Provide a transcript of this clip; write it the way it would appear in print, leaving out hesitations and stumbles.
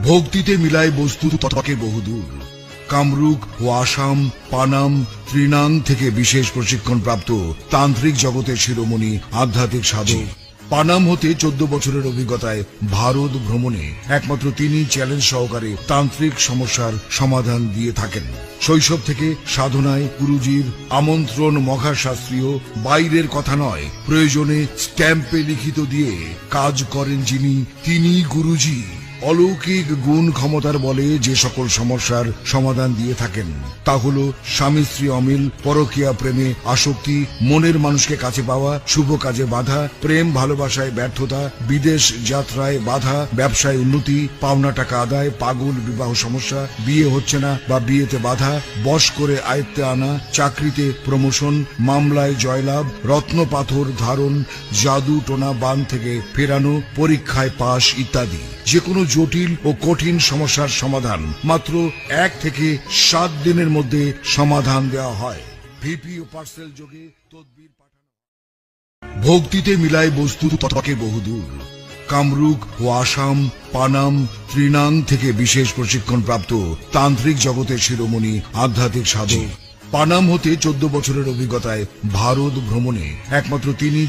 ভক্তিতে মিলায় বস্তু তথাকে বহুদূর। কামরূপ ও আসাম, পানাম, ত্রিনাং থেকে বিশেষ প্রশিক্ষণ প্রাপ্ত তান্ত্রিক জগতের শিরোমণি আধ্যাত্মিক সাধক। পানাম হতে 14 বছরের অভিজ্ঞতায় ভারত ভ্রমণে একমাত্র তিনি চ্যালেঞ্জ সহকারে তান্ত্রিক সমস্যার সমাধান দিয়ে থাকেন। শৈশব থেকে সাধনায় গুরুজির আমন্ত্রণ মহাশাস্ত্রীয়, বাইরের কথা নয়, প্রয়োজনে স্ট্যাম্পে লিখিত দিয়ে কাজ করেন যিনি, তিনি গুরুজি। অলৌকিক গুণ ক্ষমতার বলে যে সকল সমস্যার সমাধান দিয়ে থাকেন তা হল স্বামী স্ত্রী অমিল, পরকীয়া প্রেমে আসক্তি, মনের মানুষকে কাছে পাওয়া, শুভ কাজে বাধা, প্রেম ভালোবাসায় ব্যর্থতা, বিদেশ যাত্রায় বাধা, ব্যবসায় উন্নতি, পাওনা টাকা আদায়, পাগল বিবাহ সমস্যা, বিয়ে হচ্ছে না বা বিয়েতে বাধা, বশ করে আয়ত্তে আনা, চাকরিতে প্রমোশন, মামলায় জয়লাভ, রত্ন পাথর ধারণ, জাদু টোনা বান থেকে ফেরানো, পরীক্ষায় পাশ ইত্যাদি। যে কোনো জটিল ও কঠিন সমস্যার সমাধান মাত্র 1 থেকে 7 দিনের মধ্যে সমাধান দেওয়া হয়। ভিপি ও পার্সেল যোগে তদবির পাঠানো। ভক্তিতে মিলায় বস্তু তথাকে বহুদূর। কামরূপ ও আসাম, পানাম, ত্রিনাং থেকে বিশেষ প্রশিক্ষণ প্রাপ্ত তান্ত্রিক জগতের শিরোমণি আধ্যাত্মিক সাধক। পানাম হতে 14 বছরের অভিজ্ঞতায় ভারত ভ্রমণে একমাত্র তিনি